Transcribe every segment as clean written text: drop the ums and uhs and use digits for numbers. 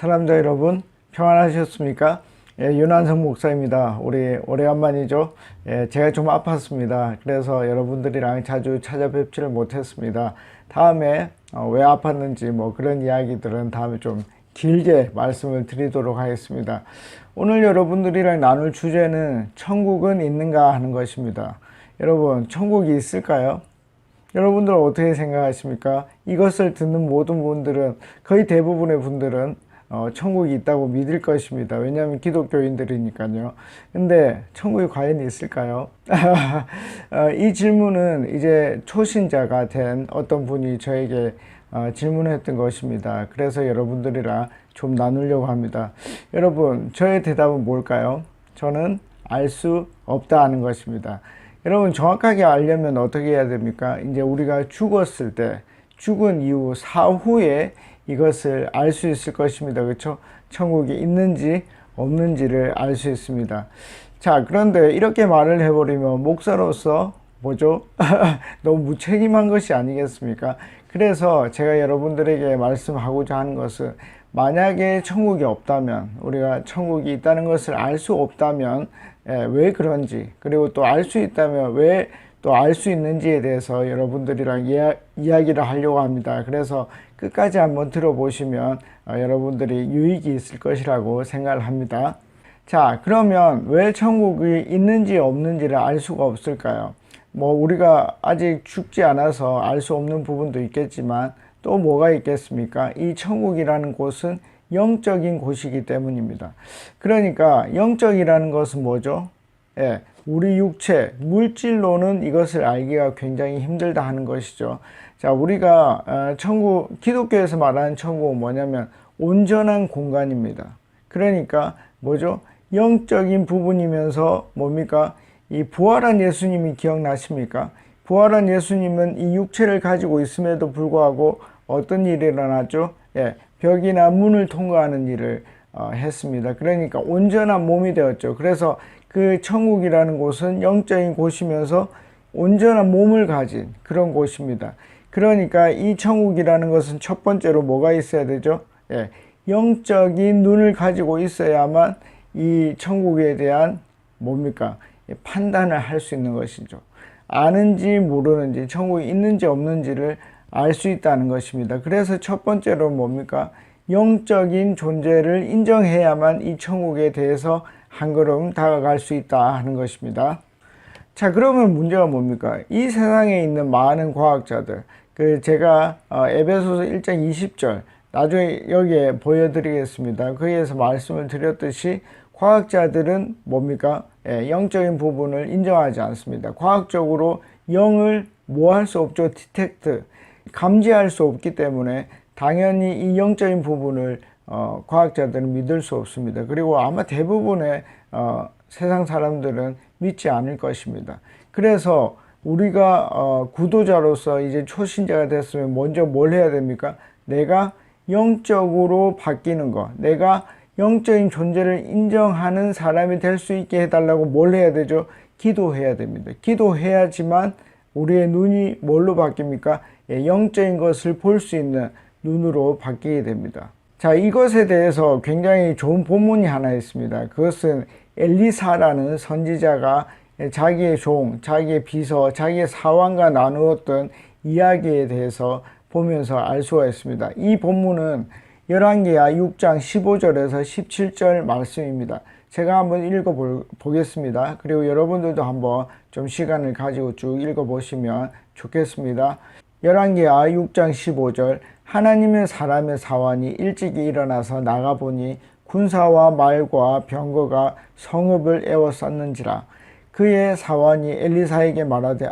사람들 여러분 평안하셨습니까? 윤한성 목사입니다. 우리 오래간만이죠. 제가 좀 아팠습니다. 그래서 여러분들이랑 자주 찾아뵙지를 못했습니다. 다음에 왜 아팠는지 뭐 그런 이야기들은 다음에 좀 길게 말씀을 드리도록 하겠습니다. 오늘 여러분들이랑 나눌 주제는 천국은 있는가 하는 것입니다. 여러분, 천국이 있을까요? 여러분들 어떻게 생각하십니까? 이것을 듣는 모든 분들은, 거의 대부분의 분들은 천국이 있다고 믿을 것입니다. 왜냐하면 기독교인들이니까요. 근데 천국이 과연 있을까요? 이 질문은 이제 초신자가 된 어떤 분이 저에게 질문했던 것입니다. 그래서 여러분들이랑 좀 나누려고 합니다. 여러분, 저의 대답은 뭘까요? 저는 알 수 없다 하는 것입니다. 여러분, 정확하게 알려면 어떻게 해야 됩니까? 이제 우리가 죽었을 때, 죽은 이후 사후에 이것을 알 수 있을 것입니다. 그렇죠? 천국이 있는지 없는지를 알 수 있습니다. 자, 그런데 이렇게 말을 해버리면 목사로서 뭐죠? 너무 무책임한 것이 아니겠습니까? 그래서 제가 여러분들에게 말씀하고자 하는 것은, 만약에 천국이 없다면, 우리가 천국이 있다는 것을 알 수 없다면 왜 그런지, 그리고 또 알 수 있다면 왜 또 알 수 있는지에 대해서 여러분들이랑 이야기를 하려고 합니다. 그래서 끝까지 한번 들어보시면 여러분들이 유익이 있을 것이라고 생각을 합니다. 자, 그러면 왜 천국이 있는지 없는지를 알 수가 없을까요? 뭐 우리가 아직 죽지 않아서 알 수 없는 부분도 있겠지만, 또 뭐가 있겠습니까? 이 천국이라는 곳은 영적인 곳이기 때문입니다. 그러니까 영적이라는 것은 뭐죠? 우리 육체, 물질로는 이것을 알기가 굉장히 힘들다 하는 것이죠. 자, 우리가 천국, 기독교에서 말하는 천국은 뭐냐면 온전한 공간입니다. 그러니까 뭐죠? 영적인 부분이면서 뭡니까? 이 부활한 예수님이 기억나십니까? 부활한 예수님은 이 육체를 가지고 있음에도 불구하고 어떤 일이 일어났죠? 벽이나 문을 통과하는 일을 했습니다. 그러니까 온전한 몸이 되었죠. 그래서 그 천국이라는 곳은 영적인 곳이면서 온전한 몸을 가진 그런 곳입니다. 그러니까 이 천국이라는 것은 첫 번째로 뭐가 있어야 되죠? 영적인 눈을 가지고 있어야만 이 천국에 대한 뭡니까? 판단을 할 수 있는 것이죠. 아는지 모르는지, 천국이 있는지 없는지를 알 수 있다는 것입니다. 그래서 첫 번째로 뭡니까? 영적인 존재를 인정해야만 이 천국에 대해서 한 걸음 다가갈 수 있다 하는 것입니다. 자, 그러면 문제가 뭡니까? 이 세상에 있는 많은 과학자들, 제가 에베소서 1장 20절 나중에 여기에 보여드리겠습니다. 거기에서 말씀을 드렸듯이 과학자들은 뭡니까? 영적인 부분을 인정하지 않습니다. 과학적으로 영을 뭐 할 수 없죠? 디텍트, 감지할 수 없기 때문에 당연히 이 영적인 부분을 과학자들은 믿을 수 없습니다. 그리고 아마 대부분의 세상 사람들은 믿지 않을 것입니다. 그래서 우리가 구도자로서 이제 초신자가 됐으면 먼저 뭘 해야 됩니까? 내가 영적으로 바뀌는 것, 내가 영적인 존재를 인정하는 사람이 될 수 있게 해달라고 뭘 해야 되죠? 기도해야 됩니다. 기도해야지만 우리의 눈이 뭘로 바뀝니까? 영적인 것을 볼 수 있는 눈으로 바뀌게 됩니다. 자, 이것에 대해서 굉장히 좋은 본문이 하나 있습니다. 그것은 엘리사라는 선지자가 자기의 종, 자기의 비서, 자기의 사원과 나누었던 이야기에 대해서 보면서 알 수가 있습니다. 이 본문은 열왕기하 6장 15절에서 17절 말씀입니다. 제가 한번 읽어보겠습니다. 그리고 여러분들도 한번 좀 시간을 가지고 쭉 읽어보시면 좋겠습니다. 열왕기하 6장 15절, 하나님의 사람의 사환이 일찍이 일어나서 나가보니 군사와 말과 병거가 성읍을 에워쌌는지라. 그의 사환이 엘리사에게 말하되,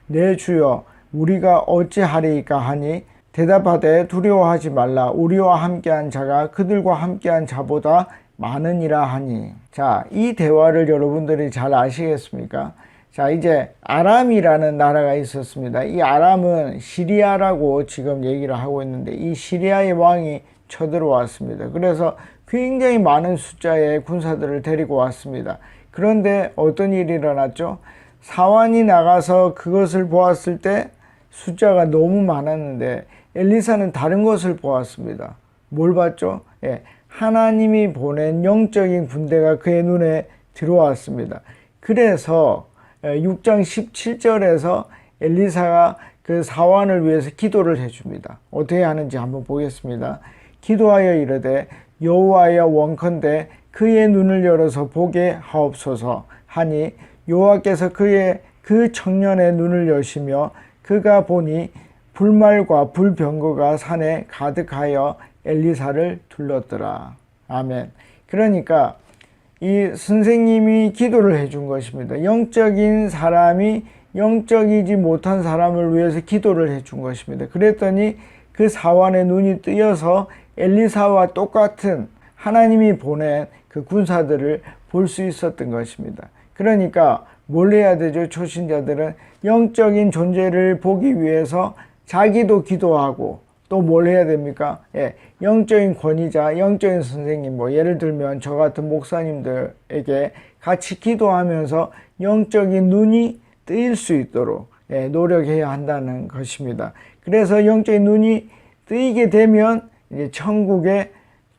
내 주여, 우리가 어찌하리이까 하니 대답하되, 두려워하지 말라. 우리와 함께한 자가 그들과 함께한 자보다 많으니라 하니. 자, 이 대화를 여러분들이 잘 아시겠습니까? 자, 이제 아람이라는 나라가 있었습니다. 이 아람은 시리아라고 지금 얘기를 하고 있는데, 이 시리아의 왕이 쳐들어왔습니다. 그래서 굉장히 많은 숫자의 군사들을 데리고 왔습니다. 그런데 어떤 일이 일어났죠? 사환이 나가서 그것을 보았을 때 숫자가 너무 많았는데 엘리사는 다른 것을 보았습니다. 뭘 봤죠? 하나님이 보낸 영적인 군대가 그의 눈에 들어왔습니다. 그래서 6장 17절에서 엘리사가 그 사환을 위해서 기도를 해줍니다. 어떻게 하는지 한번 보겠습니다. 기도하여 이르되 여호와여 원컨대 그의 눈을 열어서 보게 하옵소서 하니 여호와께서 그 청년의 눈을 여시며 그가 보니 불말과 불병거가 산에 가득하여 엘리사를 둘렀더라. 아멘. 그러니까 이 선생님이 기도를 해준 것입니다. 영적인 사람이 영적이지 못한 사람을 위해서 기도를 해준 것입니다. 그랬더니 그 사환의 눈이 뜨여서 엘리사와 똑같은 하나님이 보낸 그 군사들을 볼 수 있었던 것입니다. 그러니까 뭘 해야 되죠? 초신자들은 영적인 존재를 보기 위해서 자기도 기도하고 또 뭘 해야 됩니까? 영적인 권위자, 영적인 선생님, 예를 들면 저 같은 목사님들에게 같이 기도하면서 영적인 눈이 뜨일 수 있도록 노력해야 한다는 것입니다. 그래서 영적인 눈이 뜨이게 되면 이제 천국에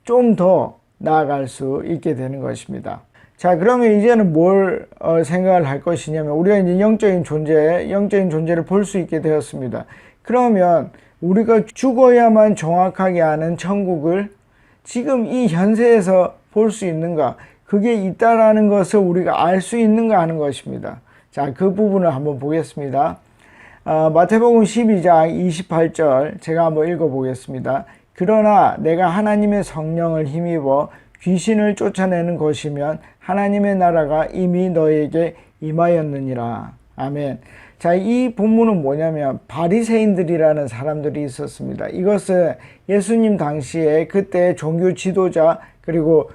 좀 더 나아갈 수 있게 되는 것입니다. 자, 그러면 이제는 뭘 생각을 할 것이냐면 우리가 이제 영적인 존재를 볼 수 있게 되었습니다. 그러면 우리가 죽어야만 정확하게 아는 천국을 지금 이 현세에서 볼 수 있는가? 그게 있다라는 것을 우리가 알 수 있는가 하는 것입니다. 자, 그 부분을 한번 보겠습니다. 마태복음 12장 28절 제가 한번 읽어보겠습니다. 그러나 내가 하나님의 성령을 힘입어 귀신을 쫓아내는 것이면 하나님의 나라가 이미 너에게 임하였느니라. 아멘. 자, 이 본문은 뭐냐면 바리새인들이라는 사람들이 있었습니다. 이것은 예수님 당시에 그때 종교 지도자 그리고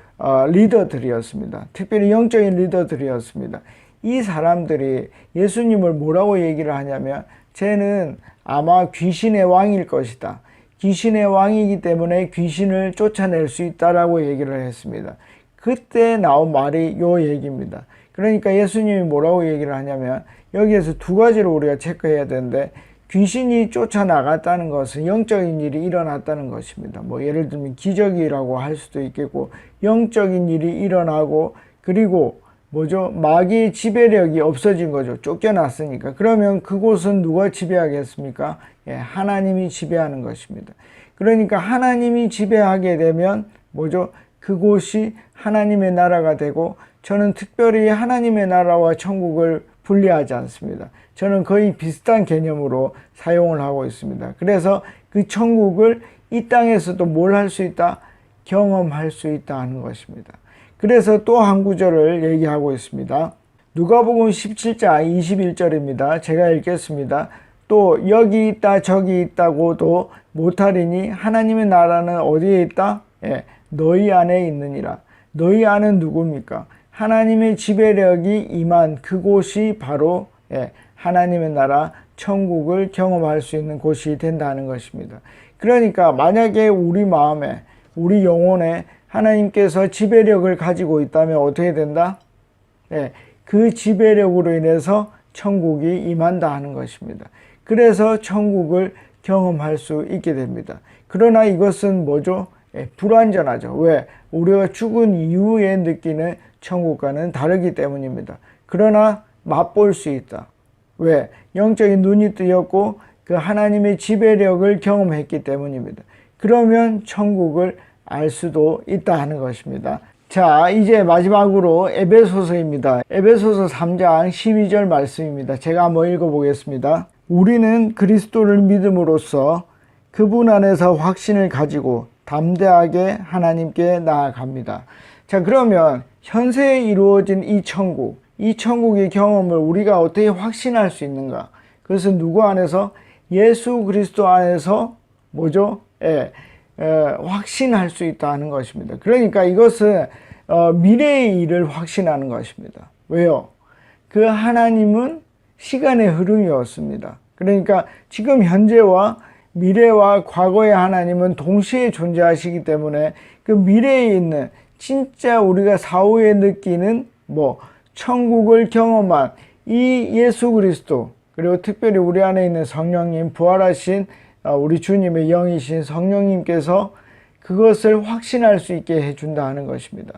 리더들이었습니다. 특별히 영적인 리더들이었습니다. 이 사람들이 예수님을 뭐라고 얘기를 하냐면 쟤는 아마 귀신의 왕일 것이다. 귀신의 왕이기 때문에 귀신을 쫓아낼 수 있다라고 얘기를 했습니다. 그때 나온 말이 요 얘기입니다. 그러니까 예수님이 뭐라고 얘기를 하냐면 여기에서 두 가지를 우리가 체크해야 되는데 귀신이 쫓아나갔다는 것은 영적인 일이 일어났다는 것입니다. 예를 들면 기적이라고 할 수도 있겠고 영적인 일이 일어나고 그리고 마귀의 지배력이 없어진 거죠. 쫓겨났으니까. 그러면 그곳은 누가 지배하겠습니까? 하나님이 지배하는 것입니다. 그러니까 하나님이 지배하게 되면 그곳이 하나님의 나라가 되고 저는 특별히 하나님의 나라와 천국을 분리하지 않습니다. 저는 거의 비슷한 개념으로 사용을 하고 있습니다. 그래서 그 천국을 이 땅에서도 뭘 할 수 있다? 경험할 수 있다 하는 것입니다. 그래서 또 한 구절을 얘기하고 있습니다. 누가복음 17장 21절입니다. 제가 읽겠습니다. 또 여기 있다 저기 있다고도 못하리니 하나님의 나라는 어디에 있다? 너희 안에 있느니라. 너희 안은 누굽니까? 하나님의 지배력이 임한 그곳이 바로 하나님의 나라 천국을 경험할 수 있는 곳이 된다는 것입니다. 그러니까 만약에 우리 마음에 우리 영혼에 하나님께서 지배력을 가지고 있다면 어떻게 된다? 그 지배력으로 인해서 천국이 임한다 하는 것입니다. 그래서 천국을 경험할 수 있게 됩니다. 그러나 이것은 불완전하죠. 왜? 우리가 죽은 이후에 느끼는 천국과는 다르기 때문입니다. 그러나 맛볼 수 있다. 왜? 영적인 눈이 뜨였고 그 하나님의 지배력을 경험했기 때문입니다. 그러면 천국을 알 수도 있다 하는 것입니다. 자, 이제 마지막으로 에베소서입니다. 에베소서 3장 12절 말씀입니다. 제가 한번 읽어보겠습니다. 우리는 그리스도를 믿음으로써 그분 안에서 확신을 가지고 담대하게 하나님께 나아갑니다. 자, 그러면 현세에 이루어진 이 천국의 경험을 우리가 어떻게 확신할 수 있는가? 그것은 누구 안에서? 예수 그리스도 안에서 확신할 수 있다는 것입니다. 그러니까 이것은 미래의 일을 확신하는 것입니다. 왜요? 그 하나님은 시간의 흐름이었습니다. 그러니까 지금 현재와 미래와 과거의 하나님은 동시에 존재하시기 때문에 그 미래에 있는 진짜 우리가 사후에 느끼는 천국을 경험한 이 예수 그리스도 그리고 특별히 우리 안에 있는 성령님 부활하신 우리 주님의 영이신 성령님께서 그것을 확신할 수 있게 해준다 하는 것입니다.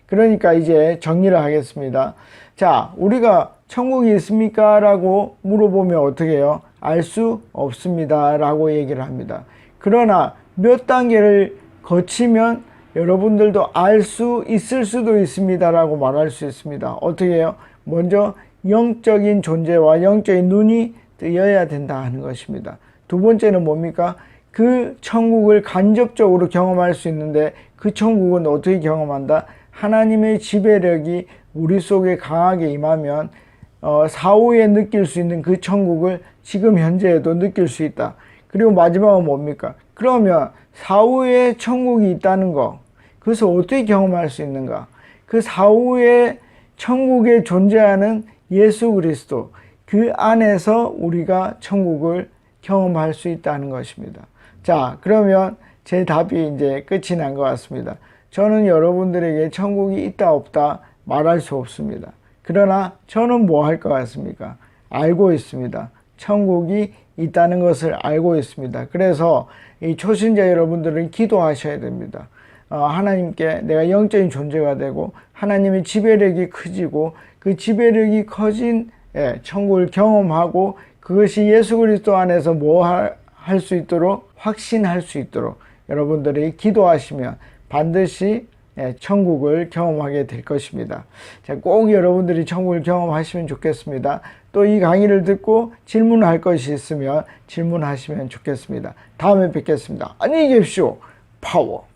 그러니까 이제 정리를 하겠습니다. 자, 우리가 천국이 있습니까? 라고 물어보면 어떻게 해요? 알 수 없습니다 라고 얘기를 합니다. 그러나 몇 단계를 거치면 여러분들도 알 수 있을 수도 있습니다 라고 말할 수 있습니다. 어떻게 해요? 먼저 영적인 존재와 영적인 눈이 뜨여야 된다 하는 것입니다. 두 번째는 뭡니까? 그 천국을 간접적으로 경험할 수 있는데 그 천국은 어떻게 경험한다? 하나님의 지배력이 우리 속에 강하게 임하면 사후에 느낄 수 있는 그 천국을 지금 현재에도 느낄 수 있다. 그리고 마지막은 뭡니까? 그러면 사후에 천국이 있다는 거, 그것을 어떻게 경험할 수 있는가? 그 사후에 천국에 존재하는 예수 그리스도, 그 안에서 우리가 천국을 경험할 수 있다는 것입니다. 자, 그러면 제 답이 이제 끝이 난 것 같습니다. 저는 여러분들에게 천국이 있다 없다 말할 수 없습니다. 그러나 저는 뭐 할 것 같습니까? 알고 있습니다. 천국이 있다는 것을 알고 있습니다. 그래서 이 초신자 여러분들은 기도하셔야 됩니다. 하나님께 내가 영적인 존재가 되고 하나님의 지배력이 커지고 그 지배력이 커진 천국을 경험하고 그것이 예수 그리스도 안에서 뭐 할 수 있도록 확신할 수 있도록 여러분들이 기도하시면 반드시 천국을 경험하게 될 것입니다. 자, 꼭 여러분들이 천국을 경험하시면 좋겠습니다. 또 이 강의를 듣고 질문할 것이 있으면 질문하시면 좋겠습니다. 다음에 뵙겠습니다. 안녕히 계십시오. 파워.